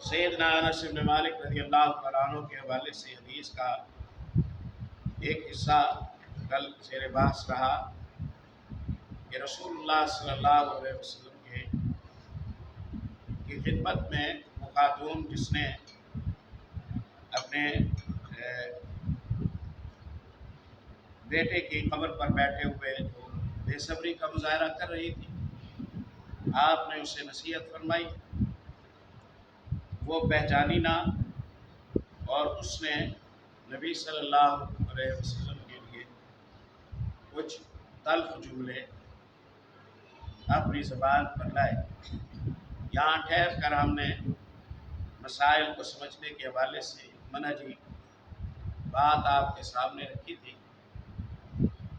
سیدنا انس بن مالک رضی اللہ تعالیٰ عنہ کے حوالے سے حدیث کا ایک حصہ کل زیر بحث رہا کہ رسول اللہ صلی اللہ علیہ وسلم کی خدمت میں وہ خاتون جس نے اپنے بیٹے کی قبر پر بیٹھے ہوئے جو بے صبری کا مظاہرہ کر رہی تھی، آپ نے اسے نصیحت فرمائی، وہ پہچانی نہ، اور اس نے نبی صلی اللہ علیہ وسلم کے لیے کچھ تلخ جملے اپنی زبان پر لائے۔ یہاں ٹھہر کر ہم نے مسائل کو سمجھنے کے حوالے سے منہجی بات آپ کے سامنے رکھی تھی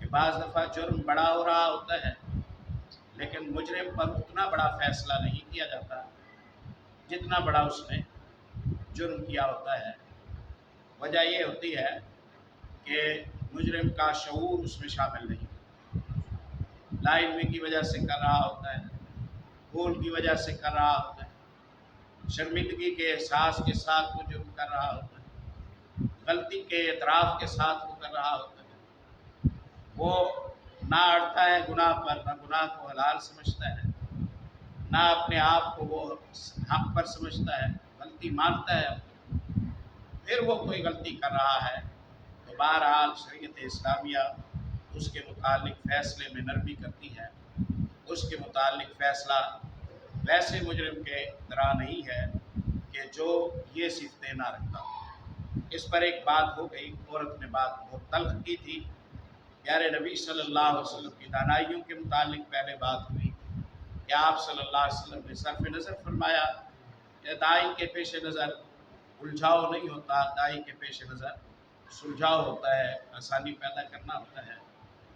کہ بعض دفعہ جرم بڑا ہو رہا ہوتا ہے لیکن مجرم پر اتنا بڑا فیصلہ نہیں کیا جاتا جتنا بڑا اس نے جرم کیا ہوتا ہے۔ وجہ یہ ہوتی ہے کہ مجرم کا شعور اس میں شامل نہیں، لا علمی کی وجہ سے کر رہا ہوتا ہے، بھول کی وجہ سے کر رہا ہوتا ہے، شرمندگی کے احساس کے ساتھ وہ جرم کر رہا ہوتا ہے، غلطی کے اعتراف کے ساتھ وہ کر رہا ہوتا ہے۔ وہ نہ اڑتا ہے گناہ پر، نہ گناہ کو حلال سمجھتا ہے، نہ اپنے آپ کو وہ حق پر سمجھتا ہے، غلطی مانتا ہے، پھر وہ کوئی غلطی کر رہا ہے تو بہرحال شریعت اسلامیہ اس کے متعلق فیصلے میں نرمی کرتی ہے۔ اس کے متعلق فیصلہ ویسے مجرم کے طرح نہیں ہے کہ جو یہ صفتیں نہ رکھتا۔ اس پر ایک بات ہو گئی، عورت نے بات بہت تلخ کی تھی، پیارے نبی صلی اللہ علیہ وسلم کی دانائیوں کے متعلق پہلے بات ہوئی کہ آپ صلی اللہ علیہ وسلم نے صرف نظر فرمایا کہ دائی کے پیش نظر الجھاؤ نہیں ہوتا، دائی کے پیش نظر سلجھاؤ ہوتا ہے، آسانی پیدا کرنا ہوتا ہے۔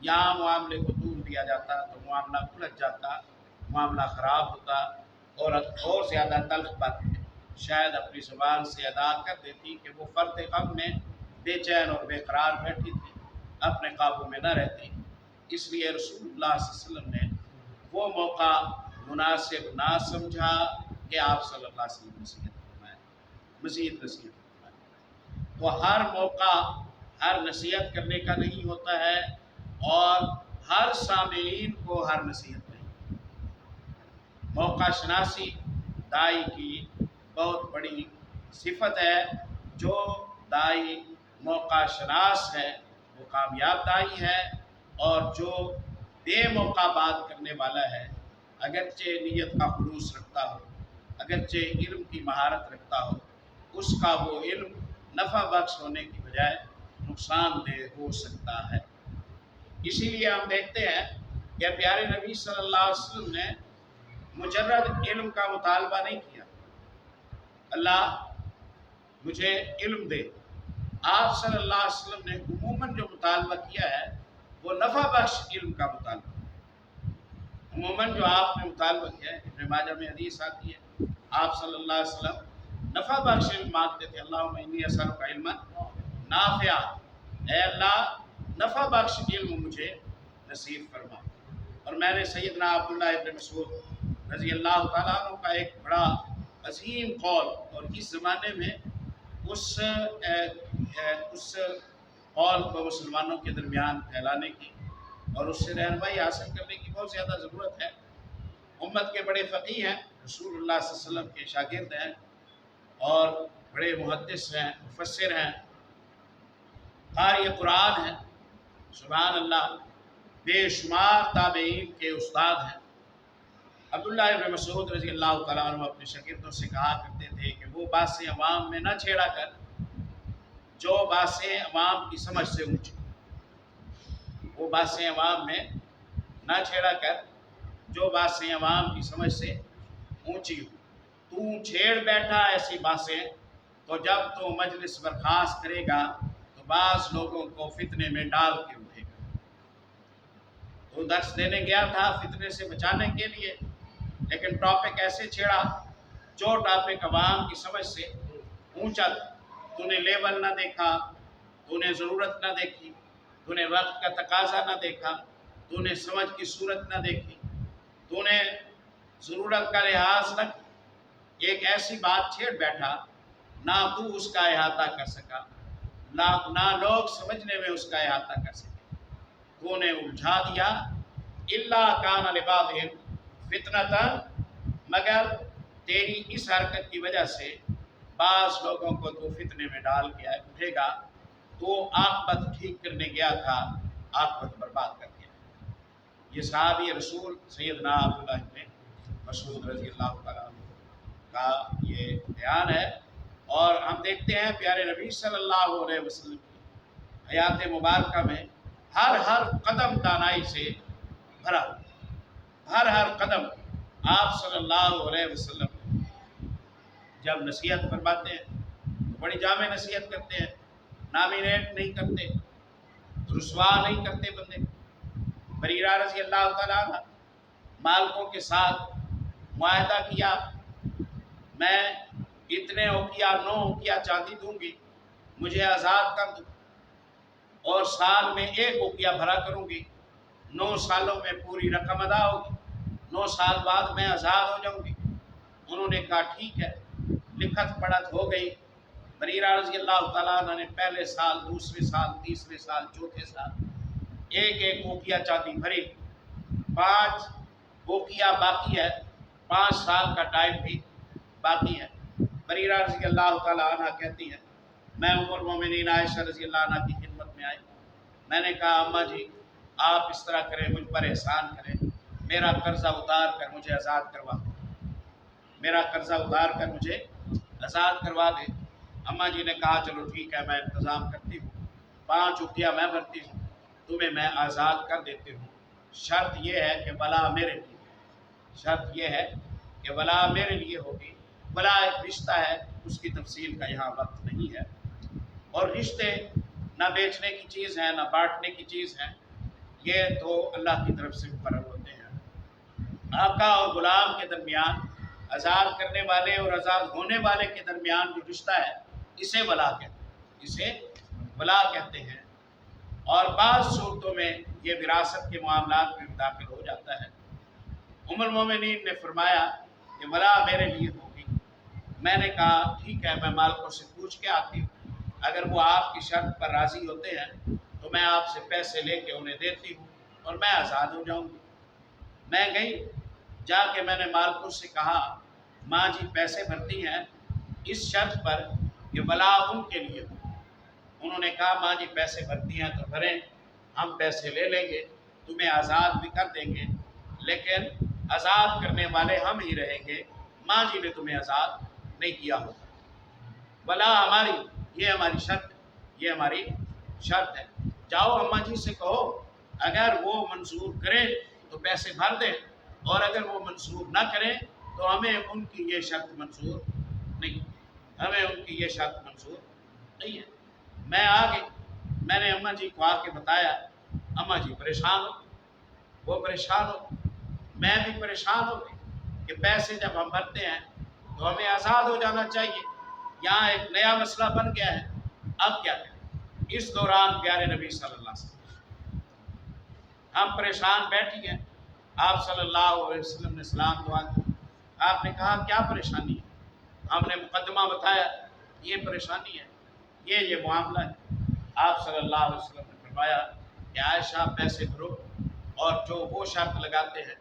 یہاں معاملے کو دور دیا جاتا تو معاملہ الجھ جاتا، معاملہ خراب ہوتا، عورت اور زیادہ تلخ باتیں شاید اپنی زبان سے ادا کر دیتی کہ وہ فرد غم میں بے چین اور بے قرار بیٹھی تھی، اپنے قابو میں نہ رہتی۔ اس لیے رسول اللہ صلی اللہ علیہ وسلم نے وہ موقع مناسب نہ سمجھا کہ آپ صلی اللہ علیہ وسلم نصیحت فرمائیں، مزید نصیحت فرمائیں۔ تو ہر موقع ہر نصیحت کرنے کا نہیں ہوتا ہے، اور ہر سامعین کو ہر نصیحت نہیں۔ موقع شناسی دائی کی بہت بڑی صفت ہے۔ جو دائی موقع شناس ہے وہ کامیاب دائی ہے، اور جو بے موقع بات کرنے والا ہے اگرچہ نیت کا خلوص رکھتا ہو، اگرچہ علم کی مہارت رکھتا ہو، اس کا وہ علم نفع بخش ہونے کی بجائے نقصان دہ ہو سکتا ہے۔ اسی لیے ہم دیکھتے ہیں کہ پیارے نبی صلی اللہ علیہ وسلم نے مجرد علم کا مطالبہ نہیں کیا، اللہ مجھے علم دے۔ آپ صلی اللہ علیہ وسلم نے عموماً جو مطالبہ کیا ہے وہ نفع بخش علم کا مطالبہ، عموماً جو آپ نے مطالبہ کیا ہے، ابن ماجہ میں حدیث آتی ہے، آپ صلی اللہ علیہ وسلم نفع بخش علم مانگتے تھے، اللہم انی اسألک علما نافعا، اے اللہ نفع بخش علم مجھے نصیب فرما۔ اور میں نے سیدنا عبداللہ ابن مسعود رضی اللہ تعالیٰ عنہ کا ایک بڑا عظیم قول، اور اس زمانے میں اس قول کو مسلمانوں کے درمیان پھیلانے کی اور اس سے رہنمائی حاصل کرنے کی بہت زیادہ ضرورت ہے۔ امت کے بڑے فقیہ ہیں، رسول اللہ صلی اللہ علیہ وسلم کے شاگرد ہیں، اور بڑے محدث ہیں، مفسر ہیں، قاری قرآن ہیں، سبحان اللہ، بے شمار تابعین کے استاد ہیں۔ عبداللہ ابن مسعود رضی اللہ تعالیٰ عنہ اپنے شاگردوں سے کہا کرتے تھے کہ وہ باتیں عوام میں نہ چھیڑا کر جو باتیں عوام کی سمجھ سے اونچی، وہ باتیں عوام میں نہ چھیڑا کر جو باتیں عوام کی سمجھ سے اونچی ہو۔ تو چھیڑ بیٹھا ایسی باتیں تو جب تو مجلس برخاست کرے گا تو بعض لوگوں کو فتنے میں ڈال کے اٹھے گا۔ تو درس دینے گیا تھا فتنے سے بچانے کے لیے، لیکن ٹاپک ایسے چھیڑا جو ٹاپک عوام کی سمجھ سے اونچا تھا۔ تو نے لیول نہ دیکھا، تو نے ضرورت نہ دیکھی، تو نے وقت کا تقاضا نہ دیکھا، تو نے سمجھ کی صورت نہ دیکھی، تو نے ضرورت کا لحاظ نہ کیا، ایک ایسی بات چھیڑ بیٹھا نہ تو اس کا احاطہ کر سکا، نہ لوگ سمجھنے میں اس کا احاطہ کر سکے، تو نے الجھا دیا الا کان لبعضهم فتنۃ، مگر تیری اس حرکت کی وجہ سے بعض لوگوں کو تو فتنے میں ڈال کے اٹھے گا، تو عاقبت ٹھیک کرنے گیا تھا، عاقبت برباد کر دیا۔ یہ صحابی رسول سیدنا عبداللہ بن مسعود رضی اللہ تعالیٰ عنہ کا یہ بیان ہے۔ اور ہم دیکھتے ہیں پیارے نبی صلی اللہ علیہ وسلم کی حیات مبارکہ میں ہر قدم دانائی سے بھرا، ہر قدم آپ صلی اللہ علیہ وسلم جب نصیحت فرماتے ہیں تو بڑی جامع نصیحت کرتے ہیں، نامینیٹ نہیں کرتے، رسوا نہیں کرتے بندے۔ بریرہ رضی اللہ تعالیٰ عنہ مالکوں کے ساتھ معاہدہ کیا، میں اتنے اوقیہ 9 اوقیہ چاندی دوں گی، مجھے آزاد کر دو، اور سال میں 1 اوقیہ بھرا کروں گی، 9 سالوں میں پوری رقم ادا ہوگی، 9 سال بعد میں آزاد ہو جاؤں گی۔ انہوں نے کہا ٹھیک ہے، لکھت پڑھت ہو گئی۔ بریرہ رضی اللہ تعالیٰ عنہ نے پہلے سال، دوسرے سال، تیسرے سال، چوتھے سال 1 اوقیہ چاندی بھری، 5 اوقیہ باقی ہے، 5 سال کا ٹائم بھی باقی ہے۔ بریرہ رضی اللہ تعالیٰ عنہ کہتی ہیں میں ام المومنین عائشہ رضی اللہ عنہ کی خدمت میں آئی، میں نے کہا اماں جی آپ اس طرح کریں، مجھ پر احسان کریں، میرا قرضہ اتار کر مجھے آزاد کروا دیں، میرا قرضہ اتار کر مجھے آزاد کروا دیں۔ اماں جی نے کہا چلو ٹھیک ہے، میں انتظام کرتی ہوں، 5 اوقیہ میں بھرتی ہوں، تمہیں میں آزاد کر دیتی ہوں، شرط یہ ہے کہ ولا میرے لیے، شرط یہ ہے کہ ولا میرے لیے ہوگی۔ ولا ایک رشتہ ہے، اس کی تفصیل کا یہاں وقت نہیں ہے، اور رشتے نہ بیچنے کی چیز ہے نہ بانٹنے کی چیز ہے، یہ تو اللہ کی طرف سے مقرر ہوتے ہیں۔ آقا اور غلام کے درمیان، آزاد کرنے والے اور آزاد ہونے والے کے درمیان جو رشتہ ہے اسے ولا کہتے ہیں، اسے ولا کہتے ہیں۔ اور بعض صورتوں میں یہ وراثت کے معاملات میں داخل ہو جاتا ہے۔ ام المومنین نے فرمایا کہ ولا میرے لیے ہوگی۔ میں نے کہا ٹھیک ہے، میں مالکوں سے پوچھ کے آتی ہوں، اگر وہ آپ کی شرط پر راضی ہوتے ہیں تو میں آپ سے پیسے لے کے انہیں دیتی ہوں اور میں آزاد ہو جاؤں گی۔ میں گئی، جا کے میں نے مالکوں سے کہا ماں جی پیسے بھرتی ہیں اس شرط پر کہ ولا ان کے لیے ہو۔ انہوں نے کہا ماں جی پیسے بھرتی ہیں تو بھریں، ہم پیسے لے لیں گے، تمہیں آزاد بھی کر دیں گے، لیکن آزاد کرنے والے ہم ہی رہیں گے، ماں جی نے تمہیں آزاد نہیں کیا ہوتا۔ ولا ہماری، یہ ہماری شرط، یہ ہماری شرط ہے۔ جاؤ اماں جی سے کہو اگر وہ منظور کریں تو پیسے بھر دیں، اور اگر وہ منظور نہ کریں تو ہمیں ان کی یہ شرط منظور نہیں، ہمیں ان کی یہ شرط منظور نہیں ہے۔ میں آ گئی، میں نے اماں جی کو آ کے بتایا، اماں جی پریشان ہو، وہ پریشان ہو، میں بھی پریشان ہو گئی کہ پیسے جب ہم بھرتے ہیں تو ہمیں آزاد ہو جانا چاہیے، یہاں ایک نیا مسئلہ بن گیا ہے، اب کیا کریں؟ اس دوران پیارے نبی صلی اللہ علیہ وسلم، ہم پریشان بیٹھی ہیں، آپ صلی اللہ علیہ وسلم نے سلام دعا کی، آپ نے کہا کیا پریشانی ہے؟ ہم نے مقدمہ بتایا، یہ پریشانی ہے، یہ معاملہ ہے۔ آپ صلی اللہ علیہ وسلم نے فرمایا کہ عائشہ پیسے بھرو، اور جو وہ شرط لگاتے ہیں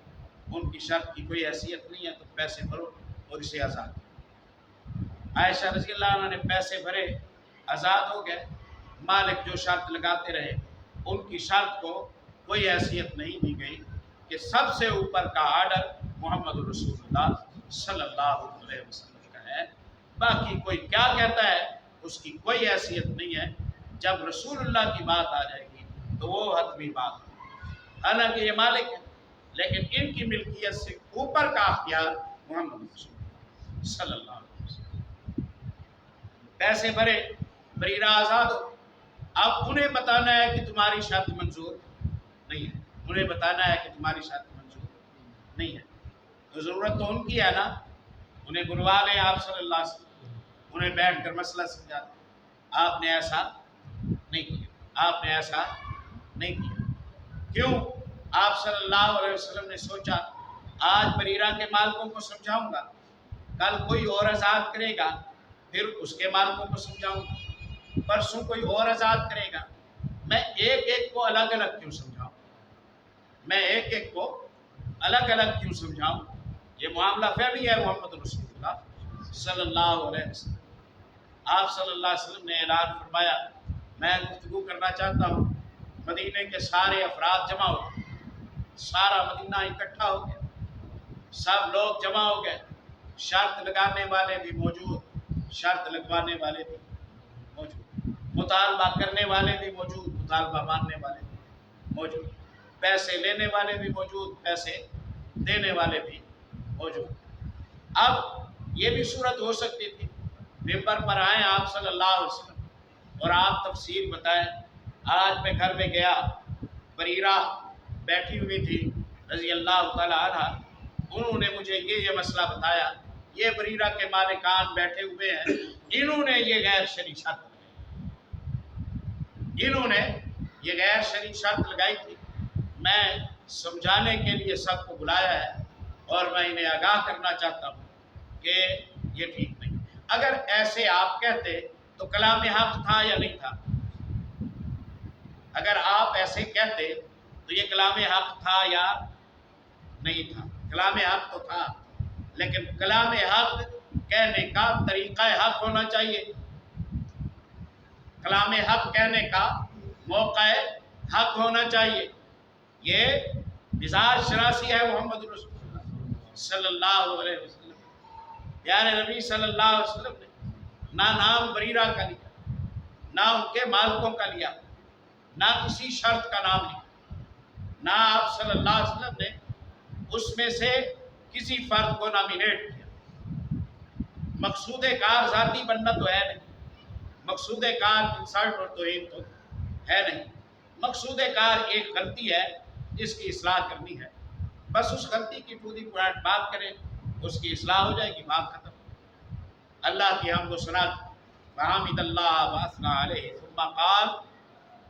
ان کی شرط کی کوئی حیثیت نہیں ہے، تو پیسے بھرو اور اسے آزاد کرو۔ عائشہ رضی اللہ عنہ نے پیسے بھرے، آزاد ہو گئے۔ مالک جو شرط لگاتے رہے ان کی شرط کو کوئی حیثیت نہیں دی گئی کہ سب سے اوپر کا آرڈر محمد رسول اللہ صلی اللہ علیہ وسلم کا ہے، باقی کوئی کیا کہتا ہے اس کی کوئی حیثیت نہیں ہے۔ جب رسول اللہ کی بات آ جائے گی تو وہ حتمی بات ہے، حالانکہ یہ مالک ہے لیکن ان کی ملکیت سے اوپر کا اختیار محمد رسول اللہ صلی اللہ علیہ وسلم۔ پیسے بھرے، بریرہ آزاد ہو، اب انہیں بتانا ہے کہ تمہاری شرط منظور نہیں ہے، انہیں بتانا ہے کہ تمہاری شرط منظور نہیں ہے، تو ضرورت تو ان کی ہے نا، انہیں بلوا لیں آپ صلی اللہ علیہ وسلم، انہیں بیٹھ کر مسئلہ سمجھا دیں۔ آپ نے ایسا نہیں کیا، آپ نے ایسا نہیں کیا۔ کیوں؟ آپ صلی اللہ علیہ وسلم نے سوچا آج بریرہ کے مالکوں کو سمجھاؤں گا، کل کوئی اور آزاد کرے گا پھر اس کے مالکوں کو سمجھاؤں گا، پرسوں کوئی اور آزاد کرے گا، میں ایک ایک کو الگ الگ کیوں سمجھاؤں؟ میں ایک ایک کو الگ الگ کیوں سمجھاؤں؟ یہ معاملہ فہمی ہے محمد رسول اللہ صلی اللہ علیہ وسلم۔ آپ صلی اللہ علیہ وسلم نے اعلان فرمایا میں گفتگو کرنا چاہتا ہوں، مدینے کے سارے افراد جمع ہو گئے، سارا مدینہ اکٹھا ہو گیا، سب لوگ جمع ہو گئے، شرط لگانے والے بھی موجود، شرط لگوانے والے بھی موجود، مطالبہ کرنے والے بھی موجود، مطالبہ ماننے والے بھی موجود، پیسے لینے والے بھی موجود، پیسے دینے والے بھی موجود۔ اب یہ بھی صورت ہو سکتی تھی ممبر پر آئیں آپ صلی اللہ علیہ وسلم اور آپ تفسیر بتائیں۔ آج میں گھر میں گیا، بریرہ بیٹھی ہوئی تھی رضی اللہ تعالیٰ عنہ، انہوں نے مجھے یہ مسئلہ بتایا، یہ بریرہ کے مالکان بیٹھے ہوئے ہیں، انہوں نے یہ غیر شرعی شرط لگائی، انہوں نے یہ غیر شرعی شرط لگائی تھی، میں سمجھانے کے لیے سب کو بلایا ہے اور میں انہیں آگاہ کرنا چاہتا ہوں کہ یہ ٹھیک نہیں۔ اگر ایسے آپ کہتے تو کلام حق تھا یا نہیں تھا؟ اگر آپ ایسے کہتے تو یہ کلام حق تھا یا نہیں تھا؟ کلام حق تو تھا، لیکن کلام حق کہنے کا طریقہ حق ہونا چاہیے، کلام حق کہنے کا موقع حق ہونا چاہیے۔ یہ مزاج شناسی ہے محمد رسول اللہ صلی اللہ علیہ وسلم۔ پیارے نبی صلی اللہ علیہ وسلم نے نہ نام بریرہ کا لیا، نہ ان کے مالکوں کا لیا، نہ کسی شرط کا نام لیا، نہ آپ صلی اللہ علیہ وسلم نے اس میں سے کسی فرد کو نامینیٹ کیا۔ مقصود کار ذاتی بننا تو ہے نہیں، مقصود کار انسلٹ اور توہین تو ہے نہیں، مقصود کار ایک غلطی ہے جس کی اصلاح کرنی ہے، بس اس غلطی کی ٹو دی پوائنٹ بات کریں، اس کی اصلاح ہو جائے گی، بات ختم۔ اللہ کی حمد و ثنا وحمد اللہ واثنى علیہ ثم قال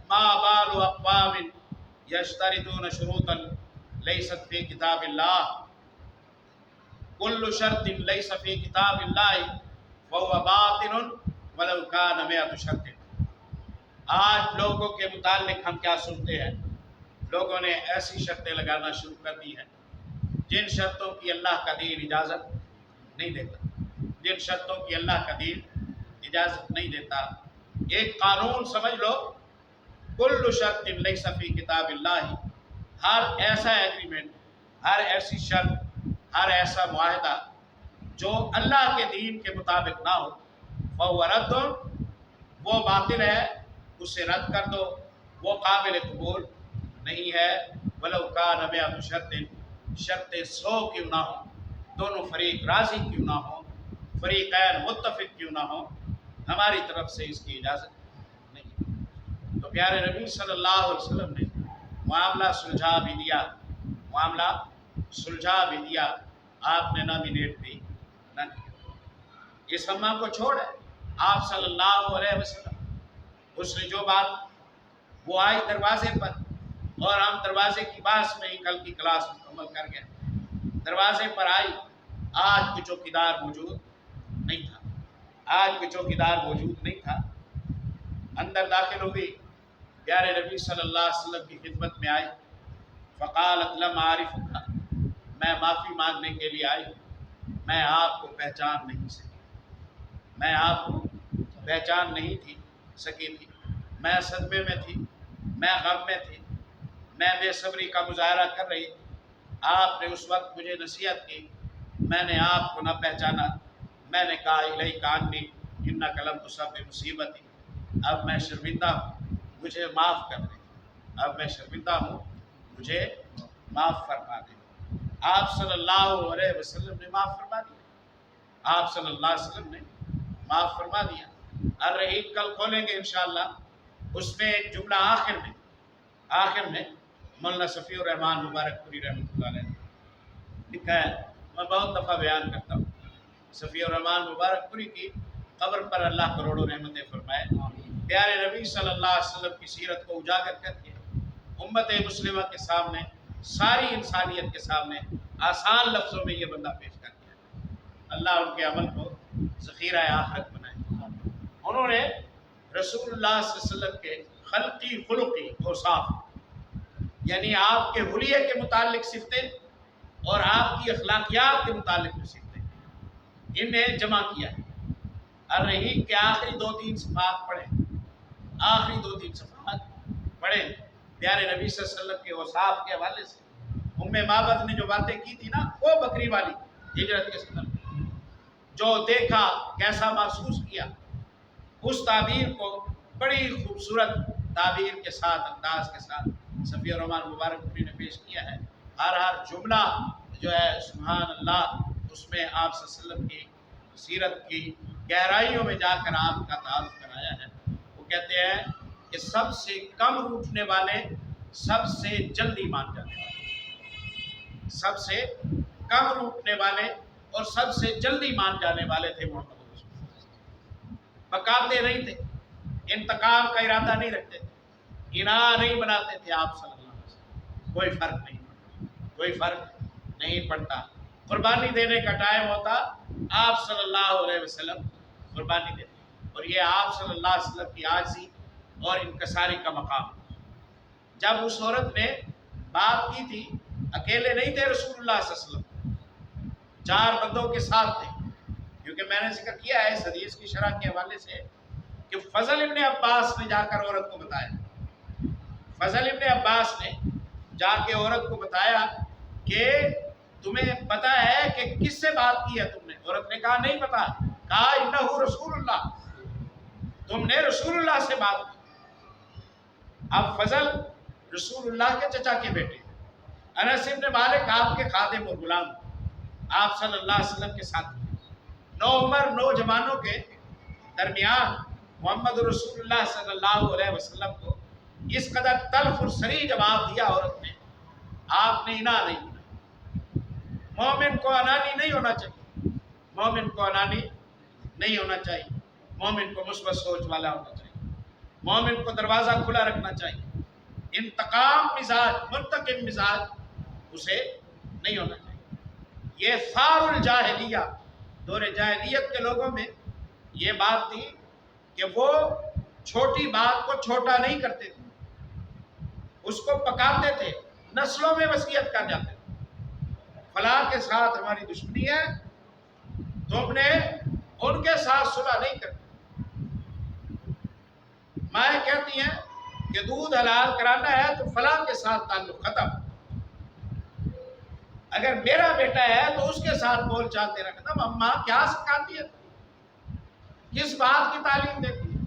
ما بال اقوام یشترطون شروطا لیست فی کتاب اللہ کل شرط لیس فی کتاب اللہ فهو باطل ولو کان مئة شرط۔ آج لوگوں کے متعلق ہم کیا سنتے ہیں؟ لوگوں نے ایسی شرطیں لگانا شروع کر دی ہیں جن شرطوں کی اللہ کا دین اجازت نہیں دیتا، جن شرطوں کی اللہ کا دین اجازت نہیں دیتا۔ ایک قانون سمجھ لو، کل شرط لیس فی کتاب اللہ، ہر ایسا ایگریمنٹ، ہر ایسی شرط، ہر ایسا معاہدہ جو اللہ کے دین کے مطابق نہ ہو، فهو رد، وہ باطل ہے، اسے رد کر دو، وہ قابل قبول نہیں ہے۔ ولو کان مئة شرط، شرط 100 کیوں نہ ہو، دونوں فریق راضی کیوں نہ ہو، فریقین متفق کیوں نہ ہو، ہماری طرف سے اس کی اجازت نہیں۔ تو پیارے نبی صلی اللہ علیہ وسلم نے معاملہ سلجھا بھی دیا، معاملہ سلجھا بھی دیا، آپ نے نامینیٹ بھی نہ کیا۔ اس ہمہ کو چھوڑے آپ صلی اللہ علیہ وسلم، اس نے جو بات وہ آئی دروازے پر، اور ہم دروازے کی باس میں ہی کل کی کلاس مکمل کر گئے۔ دروازے پر آئی، آج کوئی چوکیدار موجود نہیں تھا، آج کوئی چوکیدار موجود نہیں تھا، اندر داخل ہو گئی، پیارے نبی صلی اللہ علیہ وسلم کی خدمت میں آئی، فقالت لم اعرفک، میں معافی مانگنے کے لیے آئی، میں آپ کو پہچان نہیں سکی، میں آپ کو پہچان نہیں سکی تھی، میں صدمے میں تھی، میں غم میں تھی، میں بے صبری کا مظاہرہ کر رہی تھی، آپ نے اس وقت مجھے نصیحت کی، میں نے آپ کو نہ پہچانا، میں نے کہا الیک عنی انک لم تصب بمصیبتی، اب میں شرمندہ ہوں، مجھے معاف کر دیں، اب میں شرمندہ ہوں، مجھے معاف فرما دیں۔ آپ صلی اللہ علیہ وسلم نے معاف فرما دیا، آپ صلی اللہ علیہ وسلم نے معاف فرما دیا۔ الرحیق کل کھولیں گے انشاءاللہ، اس میں ایک جملہ آخر میں مولانا صفی الرحمان مبارک پوری رحمۃ اللہ علیہ نے لکھا ہے، میں بہت دفعہ بیان کرتا ہوں، صفی الرحمان مبارک پوری کی قبر پر اللہ کروڑوں رحمتیں فرمائے، پیارے نبی صلی اللہ علیہ وسلم کی سیرت کو اجاگر کر کے امت مسلمہ کے سامنے، ساری انسانیت کے سامنے آسان لفظوں میں یہ بندہ پیش کر دیا، اللہ ان کے عمل کو ذخیرہ آخرت بنائے۔ انہوں نے رسول اللہ صلی اللہ علیہ وسلم کے خلقی خلقی اوصاف، یعنی آپ کے حلیے کے متعلق صفتیں اور آپ کی اخلاقیات کے متعلق صفتیں، انہیں جمع کیا ہے۔ الرحیق کے آخری 2-3 صفحات پڑھیں، آخری 2-3 صفحات پڑھیں پیارے نبی صلی اللہ علیہ وسلم کے اوصاف کے حوالے سے۔ ام معبد نے جو باتیں کی تھی نا، وہ بکری والی ہجرت کے سفر میں جو دیکھا، کیسا محسوس کیا، اس تعبیر کو بڑی خوبصورت تعبیر کے ساتھ، انداز کے ساتھ صفی الرحمن مبارک پوری نے پیش کیا ہے۔ ہر جملہ جو ہے سبحان اللہ، اس میں آپ صلی اللہ علیہ وسلم کی سیرت کی گہرائیوں میں جا کر آپ کا تعارف کرایا ہے۔ وہ کہتے ہیں کہ سب سے کم روٹنے والے سب سے جلدی مان جانے والے، سب سے کم روٹنے والے اور سب سے جلدی مان جانے والے تھے محمد رسول اللہ۔ بکاتے نہیں تھے، انتقام کا ارادہ نہیں رکھتے تھے، انار نہیں بناتے تھے آپ صلی اللہ علیہ وسلم۔ کوئی فرق نہیں پڑتا، کوئی فرق نہیں پڑتا۔ قربانی دینے کا ٹائم ہوتا، آپ صلی اللہ علیہ وسلم قربانی دیتے، اور یہ آپ صلی اللہ علیہ وسلم کی عاجزی اور انکساری کا مقام۔ جب اس عورت نے بات کی تھی، اکیلے نہیں تھے رسول اللہ صلی اللہ علیہ وسلم، 4 بندوں کے ساتھ تھے، کیونکہ میں نے ذکر کیا ہے اس حدیث کی شرح کے حوالے سے کہ فضل ابن عباس نے جا کر عورت کو بتایا، فضل ابن عباس نے جا کے عورت کو بتایا کہ تمہیں پتہ ہے کہ کس سے بات کی ہے تم نے؟ عورت نے کہا نہیں پتا، کہا انہو رسول اللہ، تم نے رسول اللہ سے بات کی۔ اب فضل رسول اللہ کے چچا کے بیٹے، انس ابن مالک آپ کے خادم اور غلام، آپ صلی اللہ علیہ وسلم کے ساتھ نوعمر نوجوانوں کے درمیان محمد رسول اللہ صلی اللہ علیہ وسلم کو اس قدر تلخ اور صریح جواب دیا عورت نے، آپ نے انار نہیں بنائی۔ مومن کو انانی نہیں ہونا چاہیے، مومن کو انانی نہیں ہونا چاہیے، مومن کو مثبت سوچ والا ہونا چاہیے، مومن کو دروازہ کھلا رکھنا چاہیے، انتقام مزاج، منتقم مزاج اسے نہیں ہونا چاہیے۔ یہ ثار الجاہلیہ، دور جاہلیت کے لوگوں میں یہ بات تھی کہ وہ چھوٹی بات کو چھوٹا نہیں کرتے تھے، اس کو پکاتے تھے، نسلوں میں وصیت کر جاتے تھے، فلاں کے ساتھ ہماری دشمنی ہے، تم نے ان کے ساتھ صلح نہیں کرنی۔ مائیں کہتی ہیں کہ دودھ حلال کرانا ہے تو فلاں کے ساتھ تعلق ختم، اگر میرا بیٹا ہے تو اس کے ساتھ بول چال تیرا ختم۔ اماں کیا سکھاتی ہے، کس بات کی تعلیم دیتی ہے،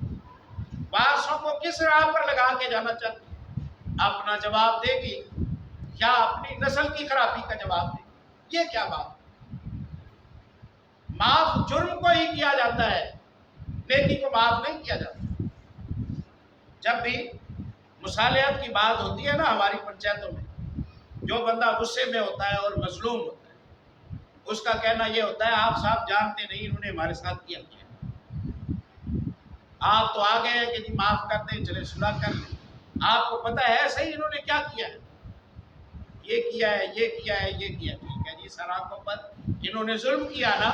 بارسوں کو کس راہ پر لگا کے جانا چاہتی ہے؟ اپنا جواب دے گی یا اپنی نسل کی خرابی کا جواب دے گی؟ یہ کیا بات؟ معاف جرم کو ہی کیا جاتا ہے، نیکی کو معاف نہیں کیا جاتا۔ جب بھی مصالحت کی بات ہوتی ہے نا ہماری پنچایتوں میں، جو بندہ غصے میں ہوتا ہے اور مظلوم ہوتا ہے، اس کا کہنا یہ ہوتا ہے آپ صاحب جانتے نہیں انہوں نے ہمارے ساتھ کیا کیا، آپ تو آ گئے ہیں کہ جی معاف کر دیں، چلے صلح کر دیں، آپ کو پتہ ہے صحیح انہوں نے کیا کیا ہے، یہ کیا ہے، یہ کیا ہے، یہ کیا، ٹھیک ہے جی سر آنکھوں پر انہوں نے ظلم کیا نا،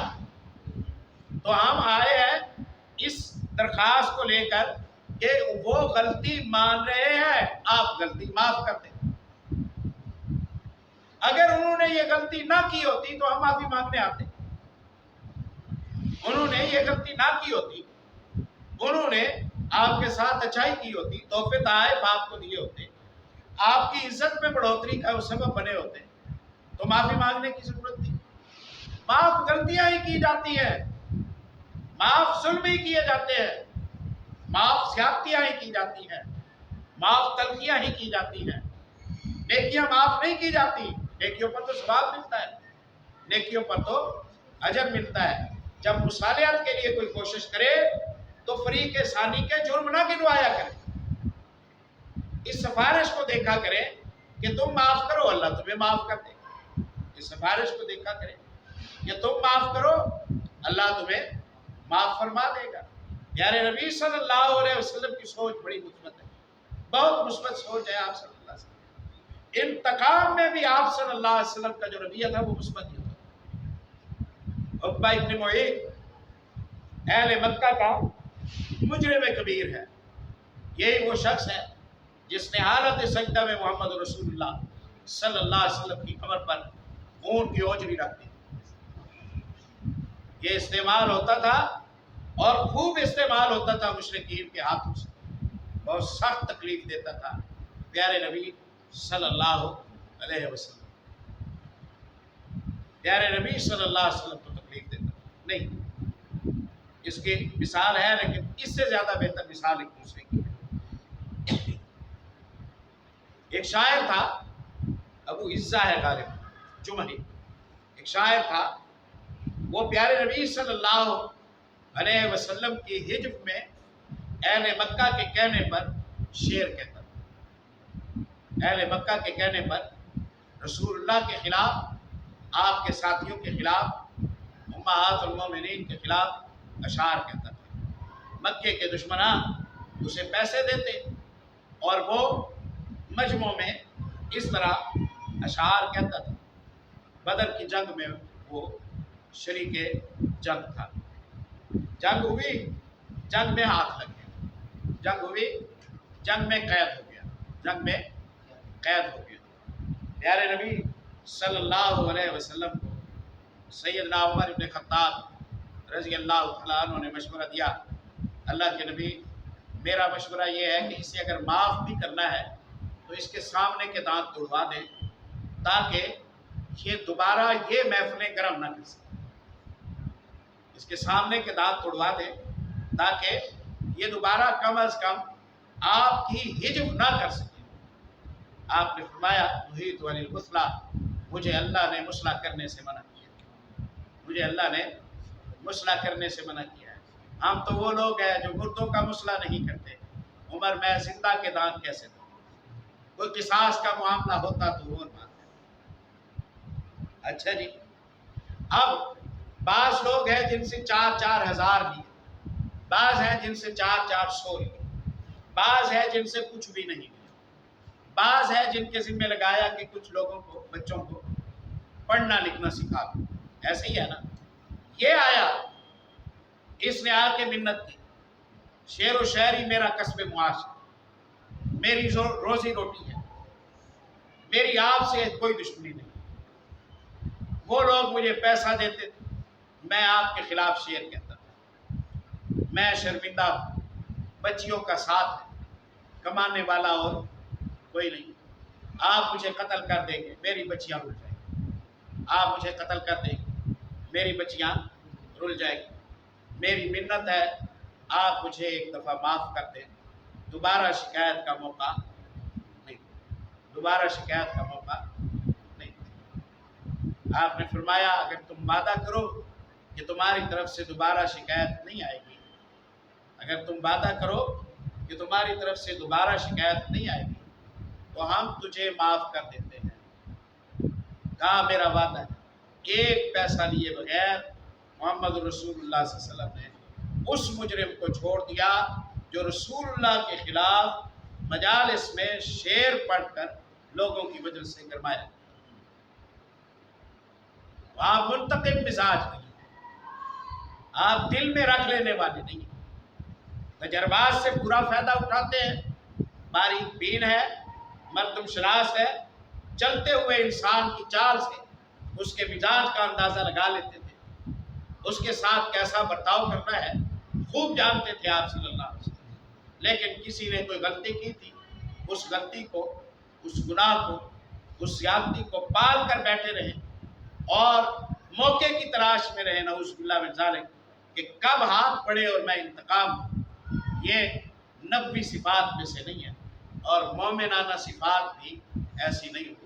تو ہم آئے ہیں اس درخواست کو لے کر کہ وہ غلطی مان رہے ہیں، آپ غلطی معاف کر دیں۔ اگر انہوں نے یہ غلطی نہ کی ہوتی تو ہم معافی مانگنے آتے، انہوں نے یہ غلطی نہ کی ہوتی، انہوں نے آپ کے ساتھ اچھائی کی ہوتی، تحفے تحائف آپ کو دیے ہوتے، آپ کی عزت میں بڑھوتری کا سبب بنے ہوتے، تو معافی مانگنے کی ضرورت تھی۔ معاف غلطیاں ہی کی جاتی ہیں، معاف ظلم ہی کیے جاتے ہیں، معاف زیادتیاں ہی کی جاتی ہیں، معاف تلخیاں ہی کی جاتی ہیں، نیکیاں معاف نہیں کی جاتی۔ نیکیوں پر تو ثواب ملتا ہے، نیکیوں پر تو اجر ملتا ہے۔ جب مصالحت کے لیے کوئی کوشش کرے تو فریق ثانی کے جرم نہ گنوایا کرے، اس سفارش کو دیکھا کرے کہ تم معاف کرو اللہ تمہیں معاف کر دے، اس سفارش کو دیکھا کرے کہ تم معاف کرو اللہ تمہیں معاف فرما دے گا۔ پیارے نبی صلی اللہ علیہ وسلم کی سوچ بڑی مثبت ہے، بہت مثبت سوچ ہے آپ صلی اللہ علیہ وسلم۔ انتقام میں بھی آپ صلی اللہ علیہ وسلم کا جو رویہ تھا وہ مثبت ہی تھا۔ عقبہ ابن معیط اہل مکہ کا مجرم کبیر ہے. یہی وہ شخص ہے جس نے حالت سجدہ میں محمد رسول اللہ صلی اللہ علیہ وسلم کی کمر پر اونٹ کی اوجری رکھ دی. یہ استعمال ہوتا تھا اور خوب استعمال ہوتا تھا مشرکین کے ہاتھوں سے. بہت سخت تکلیف دیتا تھا پیارے نبی صلی اللہ علیہ وسلم. پیارے نبی صلی اللہ علیہ وسلم کو تکلیف دیتا تھا. نہیں، اس کی مثال ہے لیکن اس سے زیادہ بہتر مثال ایک دوسرے کی ہے. ایک شاعر تھا، ابو عزہ ہے غالب جمحی، ایک شاعر تھا. وہ پیارے نبی صلی اللہ علیہ وسلم کی ہجف میں اہل مکہ کے کہنے پر شعر کہتا تھا. اہل مکہ کے کہنے پر رسول اللہ کے خلاف، آپ کے ساتھیوں کے خلاف، امہات المومنین کے خلاف اشعار کہتا تھا. مکے کے دشمنان اسے پیسے دیتے اور وہ مجمع میں اس طرح اشعار کہتا تھا. بدر کی جنگ میں وہ شریک جنگ تھا. جنگ ہوئی، جنگ میں ہاتھ لگ گیا. جنگ ہوئی، جنگ میں قید ہو گیا. جنگ میں قید ہو گیا. پیارے نبی صلی اللہ علیہ وسلم کو سیدنا عمر بن خطاب رضی اللہ تعالیٰ عنہ نے مشورہ دیا. اللہ کے نبی، میرا مشورہ یہ ہے کہ اسے اگر معاف بھی کرنا ہے تو اس کے سامنے کے دانت توڑوا دیں تاکہ یہ دوبارہ یہ محفلیں گرم نہ کر سکیں. اس کے سامنے کے دانت توڑوا دیں تاکہ یہ دوبارہ کم از کم آپ کی ہجف نہ کر سکیں. آپ نے فرمایا محیط علی المثلا، مجھے اللہ نے مسئلہ کرنے سے منع کیا. مجھے اللہ نے مسئلہ کرنے سے منع کیا ہے. ہم تو وہ لوگ ہیں جو مردوں کا مسئلہ نہیں کرتے. عمر، میں زندہ کے دانت کیسے دوں؟ کوئی قصاص کا معاملہ ہوتا تو اور بات ہے. اچھا جی، اب بعض لوگ ہیں جن سے 4,000 لیے، بعض ہیں جن سے 4,400 لیے، بعض ہے جن سے کچھ بھی نہیں لیا، بعض ہے جن کے ذمہ لگایا کہ کچھ لوگوں کو، بچوں کو پڑھنا لکھنا سکھا دو. ایسے ہی ہے نا. یہ آیا، اس نے آ کے منت کی، شعر و شاعری میرا کسب معاش ہے، میری روزی روٹی ہے، میری آپ سے کوئی دشمنی نہیں. وہ لوگ مجھے پیسہ دیتے تھے، میں آپ کے خلاف شعر کہتا تھا. میں شرمندہ ہوں. بچیوں کا ساتھ ہے، کمانے والا اور کوئی نہیں. آپ مجھے قتل کر دیں گے، میری بچیاں رل جائیں گی. آپ مجھے قتل کر دیں گے، میری بچیاں رل جائیں گی. میری منت ہے، آپ مجھے ایک دفعہ معاف کر دیں، دوبارہ شکایت کا موقع نہیں، دوبارہ شکایت کا موقع نہیں. آپ نے فرمایا اگر تم وعدہ کرو کہ تمہاری طرف سے دوبارہ شکایت نہیں آئے گی، اگر تم وعدہ کرو کہ تمہاری طرف سے دوبارہ شکایت نہیں آئے گی تو ہم تجھے معاف کر دیتے ہیں. کہا میرا وعدہ ہے. ایک پیسہ لیے بغیر محمد رسول اللہ صلی اللہ علیہ وسلم نے اس مجرم کو چھوڑ دیا جو رسول اللہ کے خلاف مجالس میں شعر پڑھ کر لوگوں کی وجہ سے گرمایا. آپ منتقم مزاج نہیں ہیں، آپ دل میں رکھ لینے والے نہیں ہیں، تجربات سے پورا فائدہ اٹھاتے ہیں. باریک بین ہے، مردم شناس ہے، چلتے ہوئے انسان کی چال سے اس کے مزاج کا اندازہ لگا لیتے تھے، اس کے ساتھ کیسا برتاؤ کرنا ہے خوب جانتے تھے آپ صلی اللہ علیہ وسلم. لیکن کسی نے کوئی غلطی کی تھی، اس غلطی کو، اس گناہ کو، اس زیادتی کو پال کر بیٹھے رہے اور موقع کی تلاش میں رہے، نعوذ باللہ من ذالک، کہ کب ہاتھ پڑے اور میں انتقام ہوں. یہ 90 صفات میں سے نہیں ہے اور مومنانہ صفات بھی ایسی نہیں ہوتی.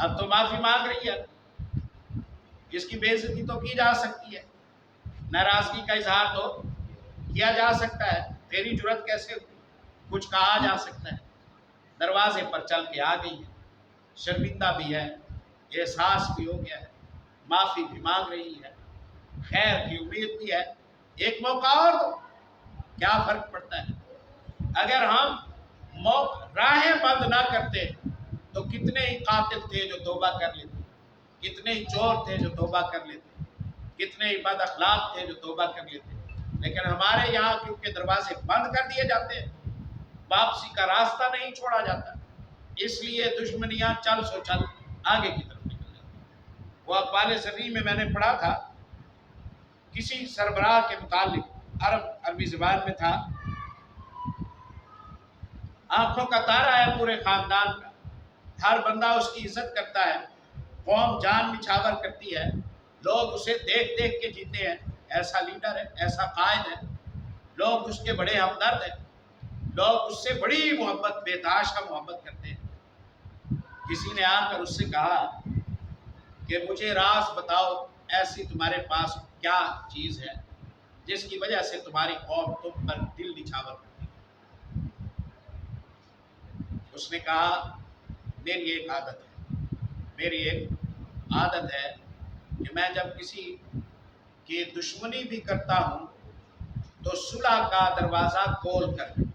اب تو معافی مانگ رہی ہے، اس کی بے عزتی تو کی جا سکتی ہے، ناراضگی کا اظہار تو کیا جا سکتا ہے. تیری جرت کیسے ہوئی، کچھ کہا جا سکتا ہے. دروازے پر چل کے آ گئی ہے، شرمندہ بھی ہے، احساس بھی ہو گیا ہے، معافی بھی مانگ رہی ہے، خیر کی امید بھی ہے. ایک موقع اور دو، کیا فرق پڑتا ہے. اگر ہم راہیں بند نہ کرتے تو کتنے ہی قاتل تھے جو توبہ کر لیتے. کتنے ہی چور تھے جو توبہ کر لیتے، کتنے ہی بد اخلاق تھے جو توبہ کر لیتے، لیکن ہمارے یہاں کیونکہ دروازے بند کر دیے جاتے ہیں، واپسی کا راستہ نہیں چھوڑا جاتا، اس لیے دشمنیاں چل سو چل آگے کی طرف نکل جاتی۔ وہ اقوال صحیح میں نے پڑھا تھا، کسی سربراہ کے متعلق عربی زبان میں تھا، آنکھوں کا تارا ہے پورے خاندان کا، ہر بندہ اس کی عزت کرتا ہے، قوم جان نچھاور کرتی ہے، لوگ اسے دیکھ دیکھ کے جیتے ہیں، ایسا لیڈر ہے، ایسا قائد ہے، لوگ اس کے بڑے ہمدرد ہیں، لوگ اس سے بڑی محبت، بے تحاشا محبت کرتے ہیں۔ کسی نے آ کر اس سے کہا کہ مجھے راز بتاؤ، ایسی تمہارے پاس کیا چیز ہے جس کی وجہ سے تمہاری قوم تم پر دل نچھاور کرتی ہے؟ اس نے کہا میری ایک عادت ہے، میری ایک عادت ہے کہ میں جب کسی کی دشمنی بھی کرتا ہوں تو صلح کا دروازہ کھول کر کرتا ہوں،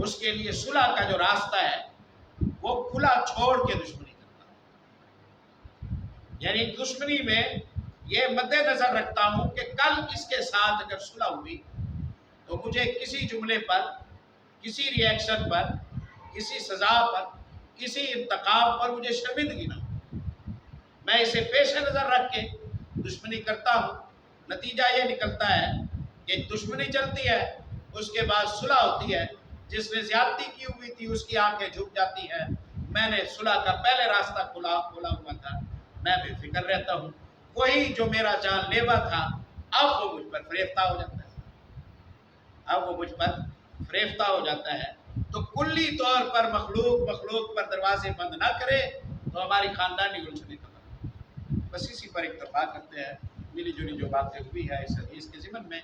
اس کے لیے صلح کا جو راستہ ہے وہ کھلا چھوڑ کے دشمنی کرتا ہوں، یعنی دشمنی میں یہ مد نظر رکھتا ہوں کہ کل اس کے ساتھ اگر صلح ہوئی تو مجھے کسی جملے پر، کسی ری ایکشن پر، کسی سزا پر، کسی انتقام پر مجھے شرمندگی نہ ہو، میں اسے پیش نظر رکھ کے دشمنی کرتا ہوں۔ نتیجہ یہ نکلتا ہے کہ دشمنی چلتی ہے، اس کے بعد صلح ہوتی ہے، جس نے زیادتی کی ہوئی تھی اس کی آنکھیں جھک جاتی ہیں، میں نے صلح کا پہلے راستہ کھولا ہوا تھا، میں بے فکر رہتا ہوں، وہی جو میرا جان لیوا تھا اب وہ مجھ پر فریفتہ ہو جاتا ہے، اب وہ مجھ پر فریفتہ ہو جاتا ہے۔ تو کلی طور پر مخلوق پر دروازے بند نہ کرے تو ہماری خاندانی گلشن ختم۔ بس اسی پر اکتفا کرتے ہیں، ملی جلی جو باتیں ہوئی ہے اس حدیث کے ضمن میں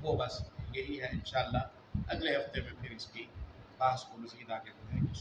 وہ بس یہی ہے، انشاءاللہ اگلے ہفتے میں پھر اس کی بحث کو مزید آگے بڑھائیں گے۔